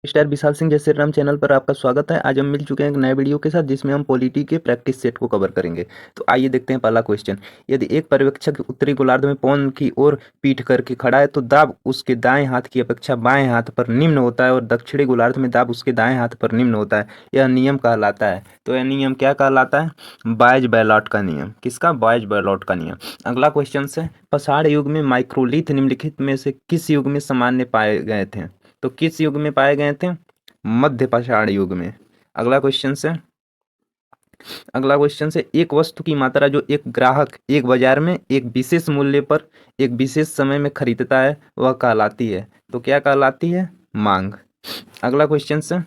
Star Vishal Singh जय Shri Ram channel पर आपका स्वागत है। आज हम मिल चुके हैं एक नए वीडियो के साथ जिसमें हम पॉलिटी के प्रैक्टिस सेट को कवर करेंगे। तो आइए देखते हैं पहला क्वेश्चन। यदि एक पर्यवेक्षक उत्तरी गोलार्ध में पौन की ओर पीठ करके खड़ा है तो दाब उसके दाएं हाथ की अपेक्षा बाएं हाथ पर निम्न होता है और दक्षिणी गोलार्ध में दाब उसके दाएं हाथ पर निम्न होता है। यह नियम कहलाता है। तो यह नियम क्या कहलाता है? बायज-बेयलॉट का नियम। किसका? बायज-बेयलॉट का नियम। अगला क्वेश्चन है, पाषाण युग में माइक्रोलिथ निम्नलिखित में से किस युग में सामान्य पाए गए थे? तो किस युग में पाए गए थे? मध्य पाषाण युग में। अगला क्वेश्चन से एक वस्तु की मात्रा जो एक ग्राहक एक बाजार में एक विशेष मूल्य पर एक विशेष समय में खरीदता है वह कहलाती है। तो क्या कहलाती है? मांग। अगला क्वेश्चन से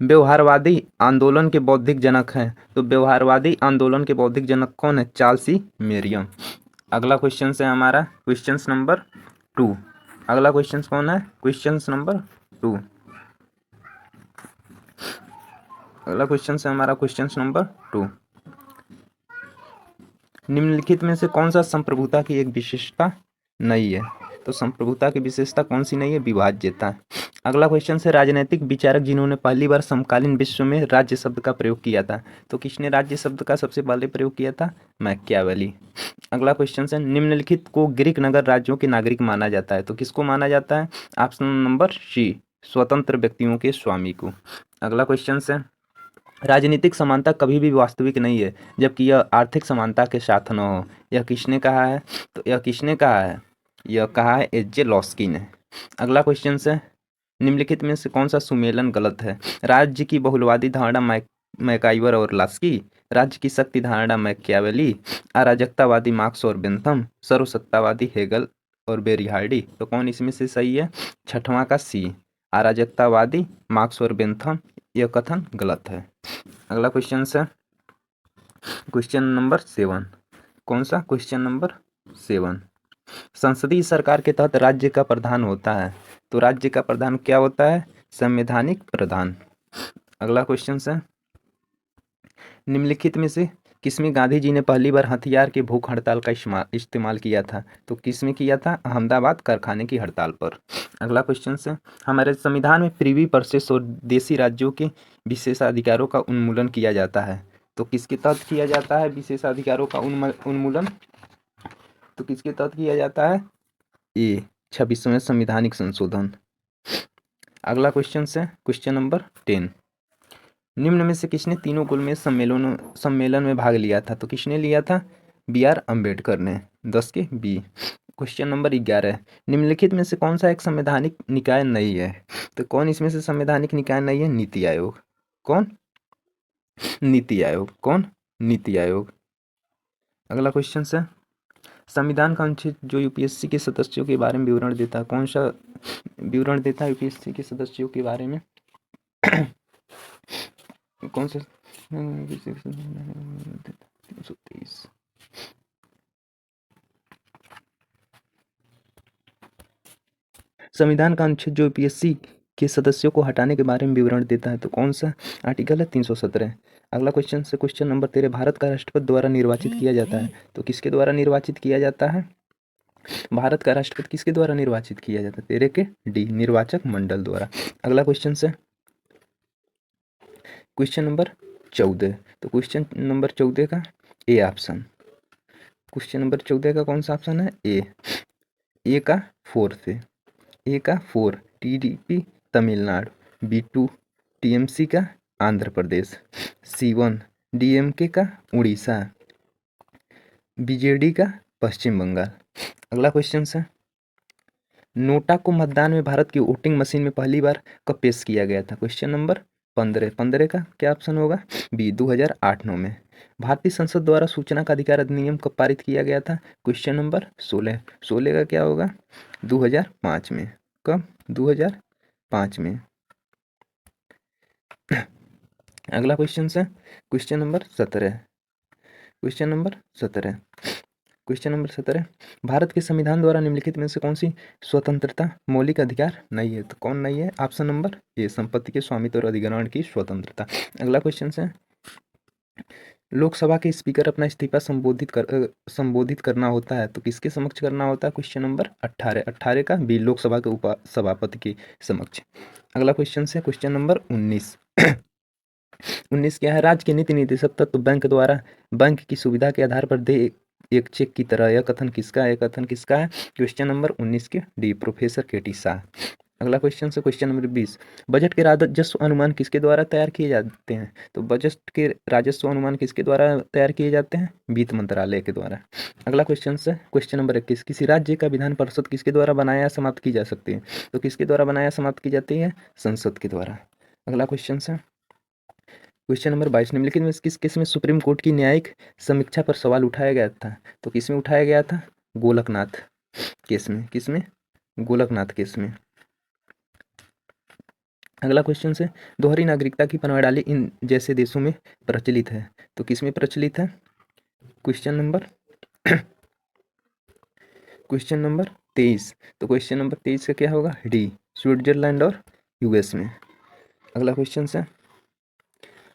व्यवहारवादी आंदोलन के बौद्धिक जनक हैं। तो व्यवहारवादी आंदोलन के बौद्धिक जनक कौन है? चार्ल्स मेरियम। अगला क्वेश्चन है हमारा क्वेश्चन नंबर 2। अगला क्वेश्चन कौन है? Question number 2। अगला क्वेश्चन है हमारा क्वेश्चन नंबर 2। निम्नलिखित में से कौन सा संप्रभुता की एक विशेषता नहीं है? तो संप्रभुता की विशेषता कौन सी नहीं है? विभाज्यता। अगला क्वेश्चन है राजनीतिक विचारक जिन्होंने पहली बार समकालीन विश्व में राज्य शब्द का प्रयोग किया था। तो किसने राज्य शब्द का सबसे पहले प्रयोग किया था? मैकियावेली। अगला क्वेश्चन है निम्नलिखित को ग्रीक नगर राज्यों के नागरिक माना जाता है। तो किसको माना जाता है? ऑप्शन नंबर सी, स्वतंत्र व्यक्तियों के स्वामी को। अगला क्वेश्चन है राजनीतिक समानता कभी भी वास्तविक नहीं है जबकि यह आर्थिक समानता के साथ न हो। यह किसने कहा है? तो यह किसने कहा है? यह कहा है एच.जे. लॉस्की ने। अगला क्वेश्चन है निम्नलिखित में से कौन सा सुमेलन गलत है? राज्य की बहुलवादी धारणा मैकाइवर और लास्की, राज्य की शक्ति धारणा मैकियावेली, अराजकतावादी मार्क्स और बेंथम, सर्वसत्तावादी हेगल और बेरिहार्डी। तो कौन इसमें से सही है? छठवां का सी, अराजकतावादी मार्क्स और बेंथम। यह कथन गलत है। अगला क्वेश्चन है क्वेश्चन नंबर 7। कौन सा? Question number 7। संसदीय सरकार के तहत राज्य का प्रधान होता है। तो राज्य का प्रधान क्या होता है? संवैधानिक प्रधान। अगला क्वेश्चन है निम्नलिखित में से किसमें गांधी जी ने पहली बार हथियार के भूख हड़ताल का इस्तेमाल किया था? तो किसमें किया था? अहमदाबाद कारखाने की हड़ताल पर। अगला क्वेश्चन है हमारे संविधान में प्रिवी पर्सेस और देशी राज्यों के विशेषाधिकारों का उन्मूलन किया जाता है। तो किसके तहत किया जाता है विशेषाधिकारों का उन्मूलन? तो किसके तहत किया जाता है? ए, 26वें संविधानिक संशोधन। अगला क्वेश्चन है क्वेश्चन नंबर 10। निम्न में से किसने तीनों गोलमेज सम्मेलन में भाग लिया था? तो किसने लिया था? बी.आर. अम्बेडकर ने। 10 के बी। Question number 11। निम्नलिखित में से कौन सा एक संवैधानिक निकाय नहीं है? तो कौन इसमें से संवैधानिक निकाय नहीं है? नीति आयोग। कौन? नीति आयोग। कौन? नीति आयोग। अगला क्वेश्चन है संविधान का अनुच्छेद जो यूपीएससी के सदस्यों के बारे में विवरण देता है, कौन सा विवरण देता है यूपीएससी के सदस्यों के बारे में? कौन सा? 323। संविधान का अनुच्छेद जो यूपीएससी के सदस्यों को हटाने के बारे में विवरण देता है। तो कौन सा आर्टिकल है? 317। अगला क्वेश्चन से क्वेश्चन नंबर 13। भारत का राष्ट्रपति द्वारा निर्वाचित किया जाता है। तो किसके द्वारा निर्वाचित किया जाता है? भारत का राष्ट्रपति किसके द्वारा निर्वाचित किया जाता है? 13 के डी, निर्वाचक मंडल द्वारा। अगला क्वेश्चन से क्वेश्चन नंबर 14। तो क्वेश्चन नंबर 14 का ए ऑप्शन। क्वेश्चन नंबर 14 का कौन सा ऑप्शन है? ए का 4 से। ए का 4 टीडीपी तमिलनाडु, B2 टीएमसी का आंध्र प्रदेश, C1 डीएमके का उड़ीसा, बीजेडी का पश्चिम बंगाल। अगला क्वेश्चन है नोटा को मतदान में भारत की वोटिंग मशीन में पहली बार कब पेश किया गया था? Question number 15। 15 का क्या ऑप्शन होगा? बी, 2008-9 में। भारतीय संसद द्वारा सूचना का अधिकार अधिनियम कब पारित किया गया था? Question number 16। 16 का क्या होगा? 2005 में। कब? 2005 में। अगला क्वेश्चन है question number 17। Question number 17। Question number 17। Bharat के संविधान द्वारा निम्नलिखित में से कौन सी स्वतंत्रता मौलिक अधिकार नहीं है? तो कौन नहीं है? ऑप्शन नंबर ए, संपत्ति के स्वामित्व और अधिग्रहण की स्वतंत्रता। अगला क्वेश्चन है लोकसभा के स्पीकर अपना इस्तीफा संबोधित करना होता है तो किसके समक्ष करना होता है? Question number 18। 18 का बी, लोकसभा के उपसभापति के समक्ष। अगला क्वेश्चन से क्वेश्चन नंबर 19। 19 क्या है? राज्य के नीति निर्देशक तत्व बैंक द्वारा बैंक की सुविधा के आधार पर दे एक चेक की तरह। यह कथन किसका है? यह कथन किसका है? क्वेश्चन नंबर 19 के डी, प्रोफेसर केटी शाह। अगला क्वेश्चन से क्वेश्चन नंबर 20। बजट के राजस्व अनुमान किसके द्वारा तैयार किए जाते हैं? तो बजट के राजस्व अनुमान किसके द्वारा तैयार किए जाते हैं? वित्त मंत्रालय के द्वारा। अगला क्वेश्चन से क्वेश्चन नंबर 21। किसी राज्य का विधान परिषद किसके द्वारा बनाया समाप्त की जा सकती है? तो किसके द्वारा बनाया समाप्त की जाती है? संसद के द्वारा। अगला क्वेश्चन से क्वेश्चन नंबर 22। निम्नलिखित में किस केस में सुप्रीम कोर्ट की न्यायिक समीक्षा पर सवाल उठाया गया था? तो किस में उठाया गया था? गोलकनाथ केस में। किस में? गोलकनाथ केस में। अगला क्वेश्चन से दोहरी नागरिकता की प्रणाली इन जैसे देशों में प्रचलित है। तो किस में प्रचलित है? Question number 23। तो क्वेश्चन नंबर 23 का क्या होगा? डी, स्विट्जरलैंड और यूएस में। अगला क्वेश्चन से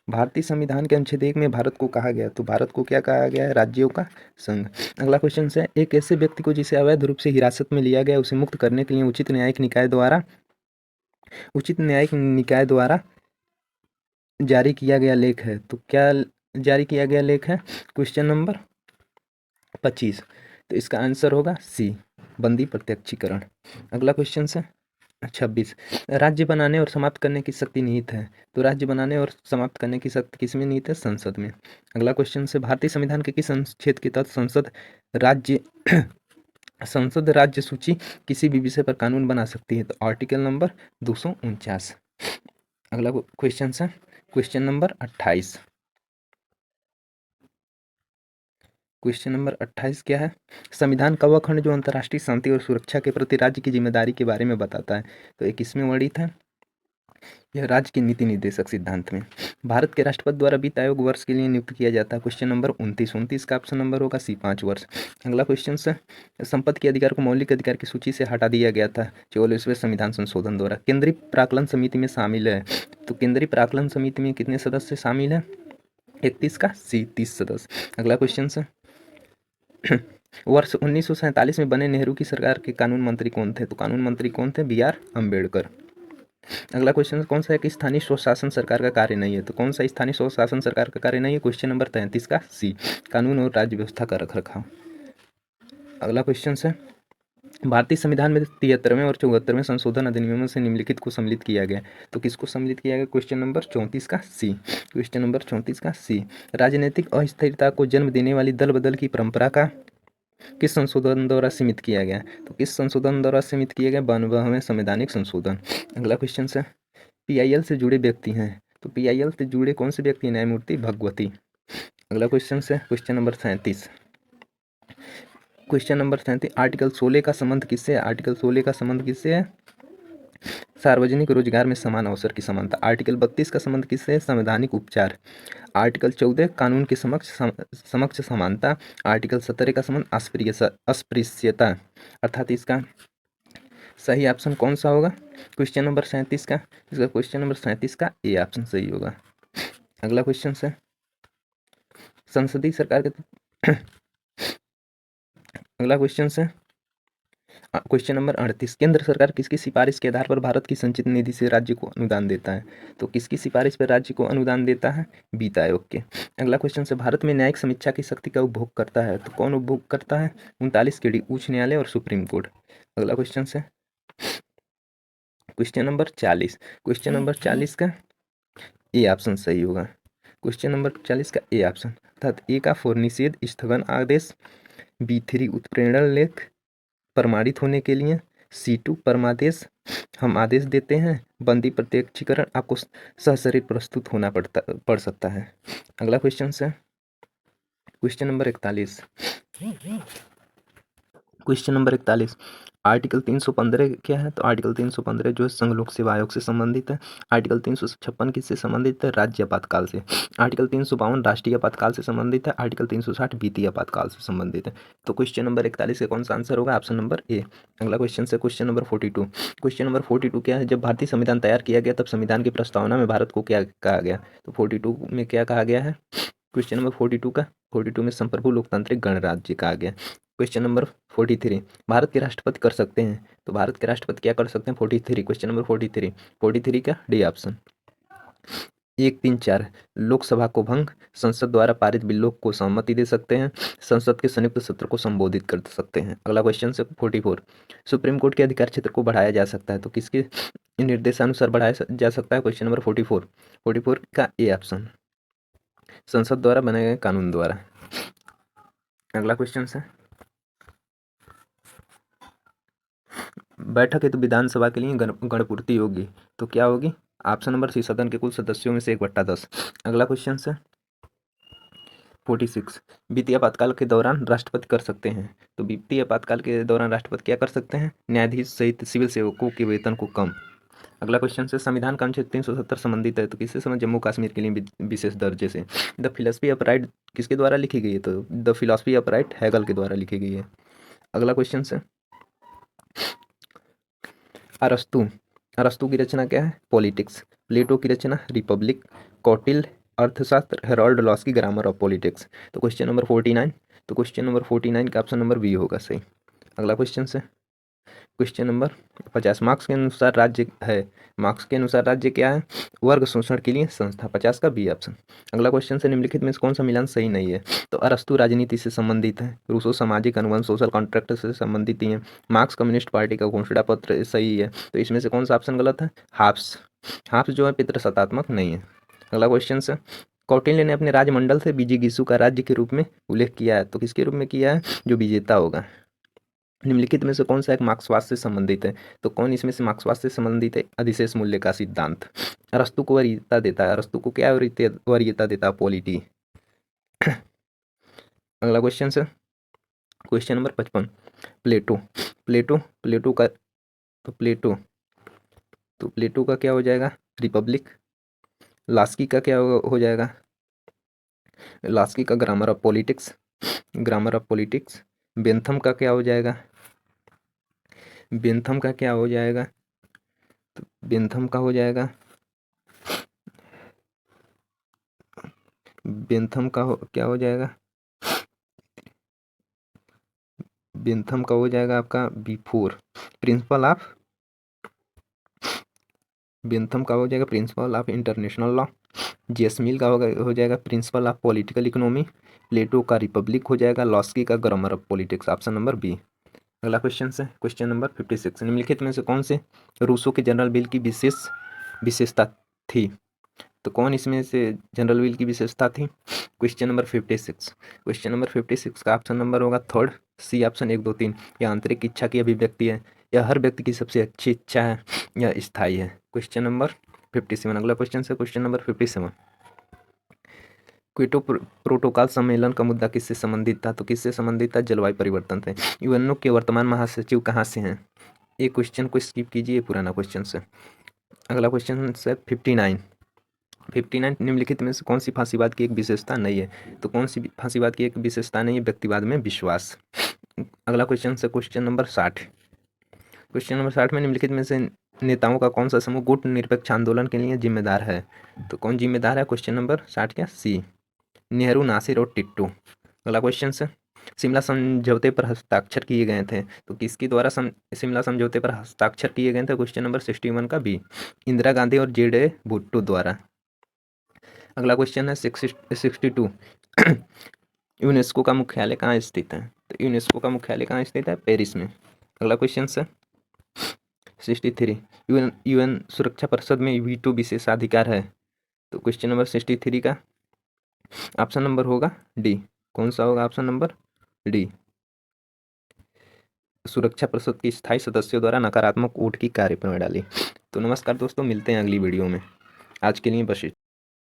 भारतीय संविधान के अनुच्छेद 1 में भारत को कहा गया, तो भारत को क्या कहा गया है? राज्यों का संघ। अगला क्वेश्चन है एक ऐसे व्यक्ति को जिसे अवैध रूप से हिरासत में लिया गया उसे मुक्त करने के लिए उचित न्यायिक निकाय द्वारा जारी किया गया लेख है। तो क्या जारी किया गया लेख है? Question number 25। तो इसका आंसर होगा सी, बंदी प्रत्यक्षीकरण। अगला क्वेश्चन है 26। राज्य बनाने और समाप्त करने की शक्ति निहित है। तो राज्य बनाने और समाप्त करने की शक्ति किस में निहित है? संसद में। अगला क्वेश्चन से भारतीय संविधान के किस अनुच्छेद के तहत संसद राज्य सूची किसी भी विषय पर कानून बना सकती है? तो आर्टिकल नंबर 249। अगला क्वेश्चन है क्वेश्चन नंबर 28। क्वेश्चन नंबर 28 क्या है? संविधान का वह खंड जो अंतर्राष्ट्रीय शांति और सुरक्षा के प्रति राज्य की जिम्मेदारी के बारे में बताता है, तो ये किसमें वर्णित है? यह राज्य के नीति निर्देशक सिद्धांत में। भारत के राष्ट्रपति द्वारा वित्त आयोग वर्ष के लिए नियुक्त किया जाता है। क्वेश्चन नंबर 29 का ऑप्शन नंबर होगा सी, 5 वर्ष। अगला क्वेश्चन है संपत्ति के अधिकार को मौलिक अधिकार की सूची से हटा दिया गया था 44वें संविधान संशोधन द्वारा। केंद्रीय प्राक्कलन समिति में शामिल है। तो केंद्रीय प्राक्कलन समिति में कितने सदस्य शामिल है? 31 का सी, 30 सदस्य। अगला क्वेश्चन है वर्ष 1947 में बने नेहरू की सरकार के कानून मंत्री कौन थे? तो कानून मंत्री कौन थे? B R Ambedkar. अगला क्वेश्चन कौन सा है कि स्थानीय स्वशासन सरकार का कार्य नहीं है? तो कौन सा स्थानीय स्वशासन सरकार का कार्य नहीं है? क्वेश्चन नंबर 33 का सी, कानून और राज्य व्यवस्था का रखरखाव। अगला क्वेश्चन है भारतीय संविधान में 73वें और 74वें संशोधन अधिनियमों से निम्नलिखित को सम्मिलित किया गया। तो किसको सम्मिलित किया गया? क्वेश्चन नंबर 34 का सी, क्वेश्चन नंबर 34 का सी। राजनीतिक अस्थिरता को जन्म देने वाली दल बदल की परंपरा का किस संशोधन द्वारा सीमित किया गया? तो किस संशोधन द्वारा सीमित किया गया? 92वें संवैधानिक संशोधन। अगला क्वेश्चन है पीआईएल से जुड़े व्यक्ति हैं। तो पीआईएल से जुड़े कौन से व्यक्ति? न्यायमूर्ति भगवती। अगला क्वेश्चन है question number 37। Question number 37 article 16 का संबंध किससे है? आर्टिकल 16 का संबंध किससे है? सार्वजनिक रोजगार में समान अवसर की समानता। आर्टिकल 32 का संबंध किससे है? संवैधानिक उपचार। आर्टिकल 14 कानून के समक्ष समानता। आर्टिकल 17 का संबंध अस्पृश्यता। अर्थात इसका सही ऑप्शन कौन सा होगा? क्वेश्चन नंबर 37 का, इसका क्वेश्चन नंबर 37 का ए ऑप्शन सही होगा। अगला क्वेश्चन है संसदीय सरकार के अगला क्वेश्चन है क्वेश्चन नंबर 38। केंद्र सरकार किसकी सिफारिश के आधार पर भारत की संचित निधि से राज्य को अनुदान देता है? तो किसकी सिफारिश पर राज्य को अनुदान देता है? वित्त आयोग के। अगला क्वेश्चन है भारत में न्यायिक समीक्षा की शक्ति का उपभोग करता है। तो कौन उपभोग करता है? 39 के डी, उच्च न्यायालय और सुप्रीम कोर्ट। अगला क्वेश्चन है क्वेश्चन नंबर 40। क्वेश्चन नंबर 40 का ए ऑप्शन सही होगा। क्वेश्चन नंबर 40 का ए ऑप्शन, अर्थात ए का फॉर निषेध स्थगन आदेश, B3 उत्प्रेरण लेख प्रमाणित होने के लिए, C2 परमादेश हम आदेश देते हैं, बंदी प्रत्यक्षीकरण आपको सशरीर प्रस्तुत होना पड़ सकता है। अगला क्वेश्चन है question number 41। Question number 41 article 315 क्या है? तो आर्टिकल 315 जो है संघ लोक सेवा आयोग से संबंधित है। आर्टिकल 356 किससे संबंधित है? राज्य आपातकाल से। आर्टिकल 352 राष्ट्रीय आपातकाल से संबंधित है। आर्टिकल 360 वित्तीय आपातकाल से संबंधित है। तो क्वेश्चन नंबर 41 का कौन सा आंसर होगा? Option number A. अगला क्वेश्चन है क्वेश्चन नंबर 42। क्वेश्चन नंबर 42 क्या है? जब भारतीय संविधान तैयार किया गया तब संविधान की प्रस्तावना में भारत को क्या कहा गया? तो 42 में क्या कहा गया है? क्वेश्चन नंबर 42 में संप्रभु लोकतांत्रिक गणराज्य कहा गया। क्वेश्चन नंबर 43 भारत के राष्ट्रपति कर सकते हैं, तो भारत के राष्ट्रपति क्या कर सकते हैं? 43 क्वेश्चन नंबर 43 का डी ऑप्शन। 1, 3, 4 लोकसभा को भंग, संसद द्वारा पारित बिलों को सहमति दे सकते हैं, संसद के संयुक्त सत्र को संबोधित कर सकते हैं। अगला क्वेश्चन से 44 सुप्रीम कोर्ट के अधिकार क्षेत्र को बढ़ाया जा सकता है, तो किसके निर्देशानुसार बढ़ाया जा सकता है? क्वेश्चन नंबर 44 का ए ऑप्शन, संसद द्वारा बनाए गए कानून द्वारा। अगला क्वेश्चन है बैठक हेतु विधानसभा के लिए गणपूर्ति होगी, तो क्या होगी? ऑप्शन नंबर सी सदन के कुल सदस्यों में से 1/10। अगला क्वेश्चन है 46 वित्तीय आपातकाल के दौरान राष्ट्रपति कर सकते हैं, तो वित्तीय आपातकाल के दौरान राष्ट्रपति क्या कर सकते हैं? न्यायाधीश सहित सिविल सेवकों के वेतन को कम। अगला क्वेश्चन से संविधान का अनुच्छेद 370 संबंधित है, तो किससे संबंधित? जम्मू कश्मीर के लिए विशेष दर्जे से। द फिलॉसफी ऑफ राइट किसके द्वारा लिखी गई है? तो the philosophy of right Hegel के द्वारा लिखी गई है। अगला क्वेश्चन से अरस्तु की रचना क्या है? पॉलिटिक्स। प्लेटो की रचना रिपब्लिक। कौटिल्य अर्थशास्त्र। Harold Laski grammar of politics. तो क्वेश्चन नंबर 49 का ऑप्शन नंबर बी होगा सही। अगला क्वेश्चन से क्वेश्चन नंबर 50 मार्क्स के अनुसार राज्य है, मार्क्स के अनुसार राज्य क्या है? वर्ग शोषण के लिए संस्था। 50 का बी ऑप्शन। अगला क्वेश्चन से निम्नलिखित में से कौन सा मिलान सही नहीं है? तो अरस्तु राजनीति से संबंधित है, रूसो सामाजिक अनुबंध सोशल कॉन्ट्रैक्ट से संबंधित ही है, मार्क्स कम्युनिस्ट पार्टी का घोषणा पत्र सही है, तो इसमें से कौन सा ऑप्शन गलत है? हाब्स जो है पितृसत्तात्मक नहीं है। अगला क्वेश्चन से कौटिल्य ने अपने राजमंडल से विजिगीषु का राज्य के रूप में उल्लेख किया है, तो किसके रूप में किया है? जो विजेता होगा। निम्नलिखित में से कौन सा एक मार्क्सवाद से संबंधित है? तो कौन इसमें से मार्क्सवाद से संबंधित है? अधिशेष मूल्य का सिद्धांत। अरस्तु को वरीयता देता है, अरस्तु को क्या वरीयता देता है? पॉलिटी। अगला क्वेश्चन से क्वेश्चन नंबर 55 प्लेटो का क्या हो जाएगा? रिपब्लिक। लास्की का क्या हो जाएगा? लास्की का ग्रामर ऑफ पॉलिटिक्स। बेंथम का क्या हो जाएगा? तो बेंथम का क्या हो जाएगा? बेंथम का हो जाएगा आपका B4 principle of international law. J S Mill का हो जाएगा principle of political economy. Plato का रिपब्लिक हो जाएगा। लॉस्की का grammar of politics, option number B. अगला क्वेश्चन है क्वेश्चन नंबर 56 निम्नलिखित में से कौन से रूसो के जनरल बिल की विशेषता थी? तो कौन इसमें से जनरल बिल की विशेषता थी? क्वेश्चन नंबर 56 का ऑप्शन नंबर होगा थर्ड सी ऑप्शन 1, 2, 3। यह आंतरिक इच्छा की अभिव्यक्ति है, यह हर व्यक्ति की सबसे अच्छी इच्छा है, यह स्थायी है। Question number 57। अगला क्वेश्चन है क्वेश्चन नंबर 57 क्योटो प्रोटोकॉल सम्मेलन का मुद्दा किससे संबंधित था? तो किससे संबंधित था? जलवायु परिवर्तन से। यूएनओ के वर्तमान महासचिव कहाँ से हैं? ये क्वेश्चन को स्किप कीजिए, पुराना क्वेश्चन से। अगला क्वेश्चन है 59 निम्नलिखित में से कौन सी फांसीवाद की एक विशेषता नहीं है? तो कौन सी फांसीवाद की एक विशेषता नहीं है? व्यक्तिवाद में विश्वास। अगला क्वेश्चन है क्वेश्चन नंबर 60 में निम्नलिखित में से नेताओं का कौन सा समूह गुट निरपेक्ष आंदोलन के लिए जिम्मेदार है? तो कौन जिम्मेदार है? क्वेश्चन नंबर 60 क्या सी, नेहरू, नासिर और टिट्टू। अगला क्वेश्चन है शिमला समझौते पर हस्ताक्षर किए गए थे, तो किसके द्वारा शिमला समझौते पर हस्ताक्षर किए गए थे? क्वेश्चन नंबर 61 का बी, इंदिरा गांधी और JD भुट्टो द्वारा। अगला क्वेश्चन है 62 यूनेस्को का मुख्यालय कहाँ स्थित है? तो यूनेस्को का मुख्यालय कहाँ स्थित है? पेरिस में। अगला क्वेश्चन है 63 यूएन सुरक्षा परिषद में वीटो विशेषाधिकार है, तो क्वेश्चन नंबर 63 का ऑप्शन नंबर होगा डी। कौन सा होगा? ऑप्शन नंबर डी, सुरक्षा परिषद के स्थायी सदस्यों द्वारा नकारात्मक वोट की कार्यप्रणाली। तो नमस्कार दोस्तों, मिलते हैं अगली वीडियो में। आज के लिए बस